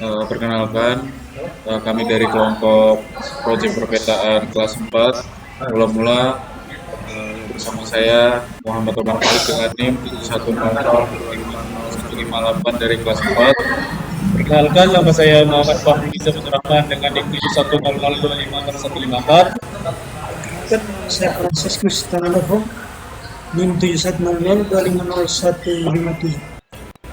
Perkenalkan, kami dari kelompok proyek perpetaan kelas 4. Mula-mula bersama saya Muhammad Omar Khalid dengan NIM 7100158 dari kelas 4. Perkenalkan, nama saya Muhammad Fahri Bisa Abdurrahman dengan NIM 7100254. Saya Franciscus Tananovo, NIM 7100250157.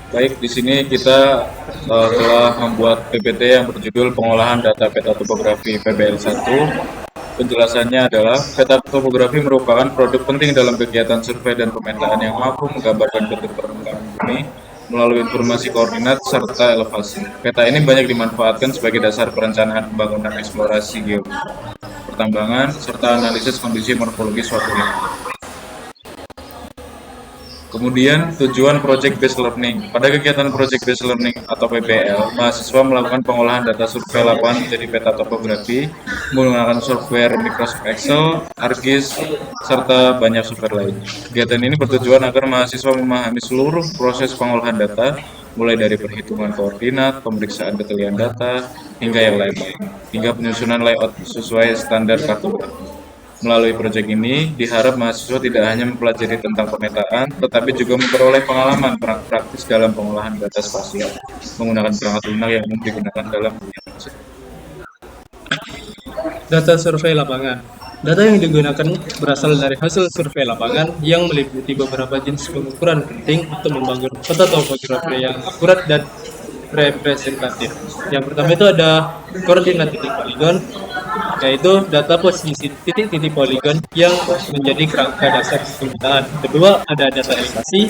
Baik, di sini kita telah membuat PPT yang berjudul Pengolahan Data Peta Topografi PBL 1. Penjelasannya adalah, peta topografi merupakan produk penting dalam kegiatan survei dan pemetaan yang mampu menggambarkan bentuk permukaan bumi melalui informasi koordinat serta elevasi. Peta ini banyak dimanfaatkan sebagai dasar perencanaan pembangunan eksplorasi geologi, pertambangan, serta analisis kondisi morfologi suatu wilayah. Kemudian, tujuan Project Based Learning. Pada kegiatan Project Based Learning atau PBL, mahasiswa melakukan pengolahan data survei lapangan menjadi peta topografi menggunakan software Microsoft Excel, ArcGIS, serta banyak software lain. Kegiatan ini bertujuan agar mahasiswa memahami seluruh proses pengolahan data, mulai dari perhitungan koordinat, pemeriksaan detail data, hingga yang lain-lain, hingga penyusunan layout sesuai standar kartografi. Melalui proyek ini, diharap mahasiswa tidak hanya mempelajari tentang pemetaan, tetapi juga memperoleh pengalaman praktis dalam pengolahan data spasial menggunakan perangkat lunak yang umum digunakan dalam dunia tersebut. Data survei lapangan. Data yang digunakan berasal dari hasil survei lapangan yang meliputi beberapa jenis pengukuran penting untuk membangun peta topografi yang akurat dan representatif. Yang pertama itu ada koordinat titik poligon, yaitu data posisi titik-titik poligon yang menjadi kerangka dasar pemetaan. Kedua, ada data elevasi,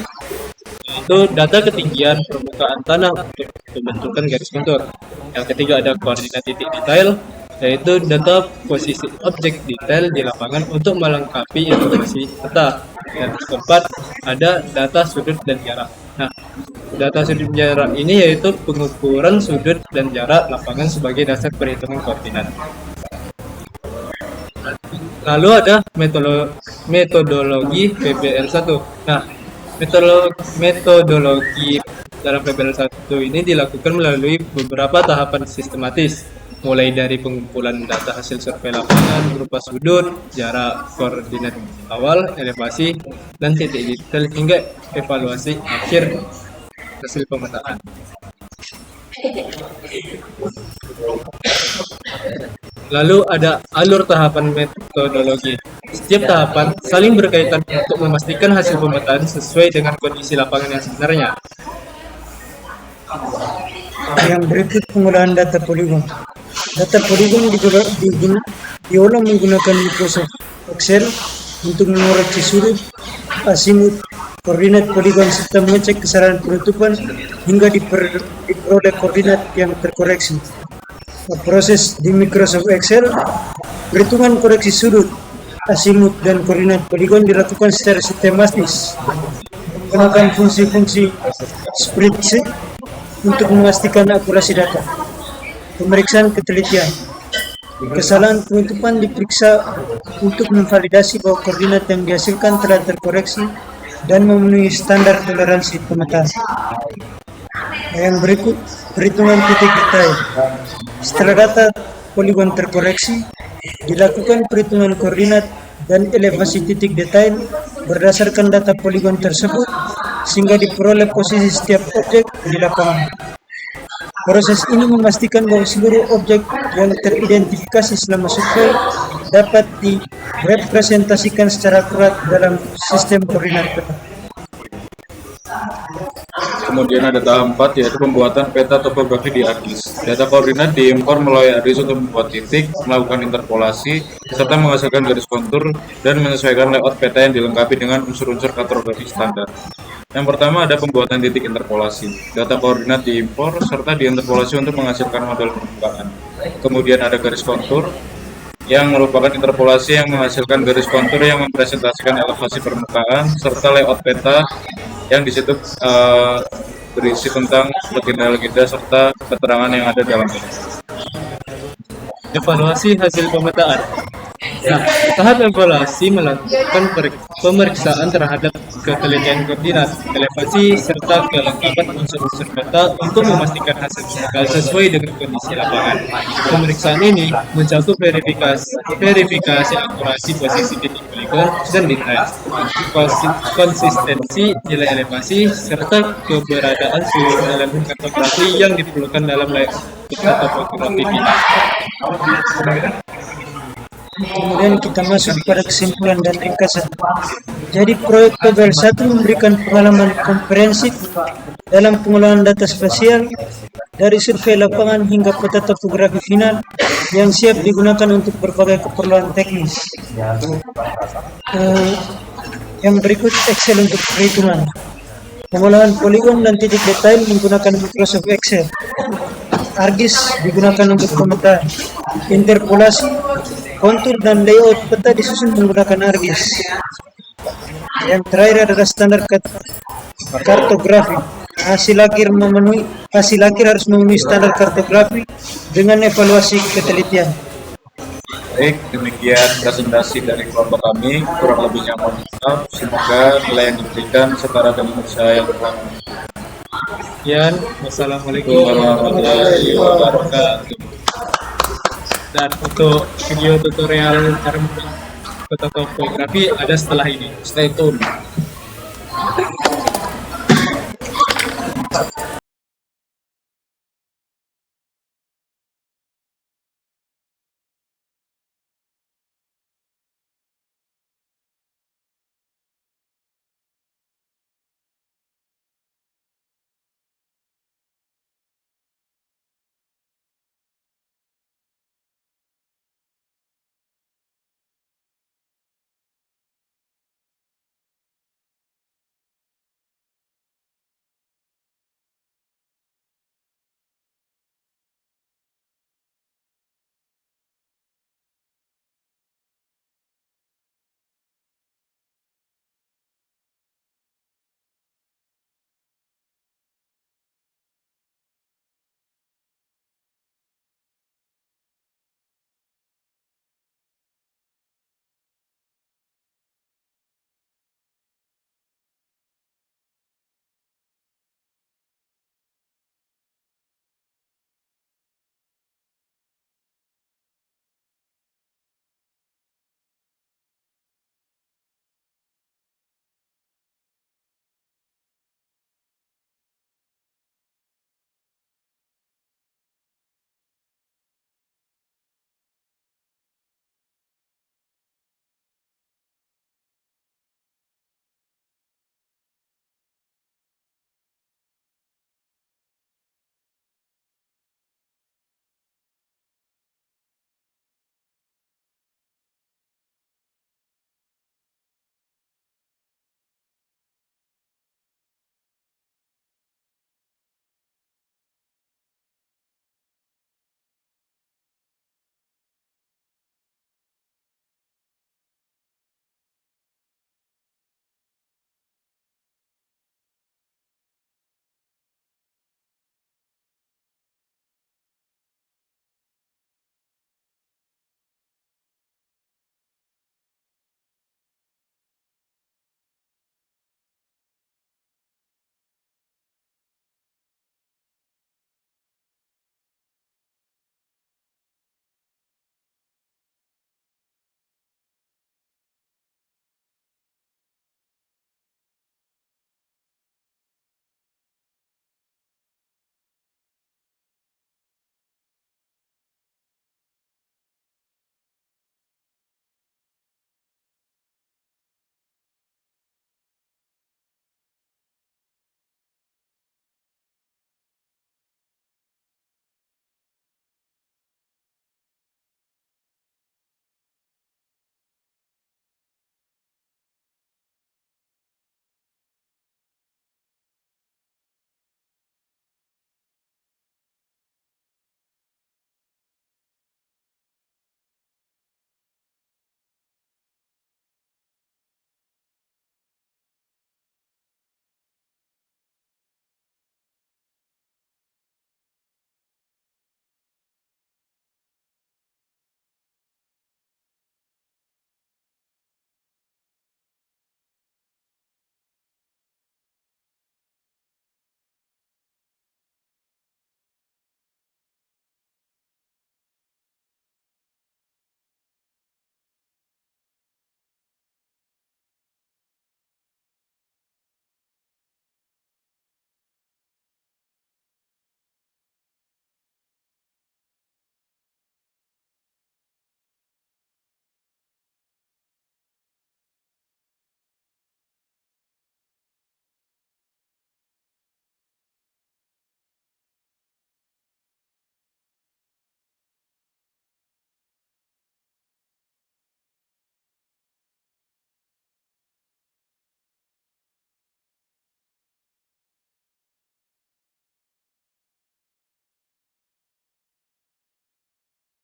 yaitu data ketinggian permukaan tanah untuk pembentukan garis kontur. Yang ketiga, ada koordinat titik detail, yaitu data posisi objek detail di lapangan untuk melengkapi informasi peta. Dan keempat, ada data sudut dan jarak. Nah, data sudut jarak ini yaitu pengukuran sudut dan jarak lapangan sebagai dasar perhitungan koordinat. Lalu ada metodologi PBL 1. Nah, metodologi dalam PBL 1 ini dilakukan melalui beberapa tahapan sistematis, mulai dari pengumpulan data hasil survei lapangan berupa sudut, jarak, koordinat awal, elevasi, dan titik detail hingga evaluasi akhir hasil pemetaan. Lalu ada alur tahapan metodologi. Setiap tahapan saling berkaitan untuk memastikan hasil pemetaan sesuai dengan kondisi lapangan yang sebenarnya. Yang berikut pengolahan data poligon. Data poligon diolah menggunakan Microsoft Excel untuk mengoreksi sudut, asimut, koordinat poligon serta mengecek kesalahan penutupan hingga diperoleh koordinat yang terkoreksi. Proses di Microsoft Excel, perhitungan koreksi sudut, asimut, dan koordinat poligon dilakukan secara sistematis menggunakan fungsi-fungsi spreadsheet untuk memastikan akurasi data. Pemeriksaan ketelitian. Kesalahan penutupan diperiksa untuk memvalidasi bahwa koordinat yang dihasilkan telah terkoreksi dan memenuhi standar toleransi pemetaan. Yang berikut, perhitungan titik detail. Setelah data poligon terkoreksi, dilakukan perhitungan koordinat dan elevasi titik detail berdasarkan data poligon tersebut sehingga diperoleh posisi setiap objek di lapangan. Proses ini memastikan bahwa seluruh objek yang teridentifikasi selama survei dapat direpresentasikan secara akurat dalam sistem koordinat peta. Kemudian ada tahap 4, yaitu pembuatan peta topografi di ArcGIS. Data koordinat diimpor melalui ArcGIS untuk membuat titik, melakukan interpolasi, serta menghasilkan garis kontur dan menyesuaikan layout peta yang dilengkapi dengan unsur-unsur kartografi standar. Yang pertama ada pembuatan titik interpolasi. Data koordinat diimpor serta diinterpolasi untuk menghasilkan model permukaan. Kemudian ada garis kontur yang merupakan interpolasi yang menghasilkan garis kontur yang mempresentasikan elevasi permukaan serta layout peta yang di situ berisi tentang legenda-legenda serta keterangan yang ada dalam peta. Evaluasi hasil pemetaan. Nah, tahap evaluasi melakukan pemeriksaan terhadap ketelitian koordinat, elevasi, serta kelengkapan unsur-unsur data untuk memastikan hasil fisikal sesuai dengan kondisi lapangan. Pemeriksaan ini mencakup verifikasi akurasi posisi titik poligon dan bitrate, konsistensi nilai elevasi, serta keberadaan seluruh elemen kartografi yang diperlukan dalam layout topografi kita. Kemudian kita masuk pada kesimpulan dan ringkasan. Jadi proyek PBL 1 memberikan pengalaman komprehensif dalam pengolahan data spasial dari survei lapangan hingga peta topografi final yang siap digunakan untuk berbagai keperluan teknis. Yang berikut Excel untuk perhitungan. Pengolahan poligon dan titik detail menggunakan Microsoft Excel. ArcGIS digunakan untuk pemetaan. Interpolasi, kontur dan layout peta disusun menggunakan ArcGIS. Yang terakhir adalah standar kartografi. Hasil akhir harus memenuhi standar kartografi dengan evaluasi ketelitian. Baik, demikian presentasi dari kelompok kami. Kurang lebihnya mohon maaf. Semoga nilai yang diberikan setara dengan usaha yang telah. Sekian, wassalamualaikum warahmatullahi wabarakatuh. Dan untuk video tutorial cara membuat peta topografi ada setelah ini. Stay tune.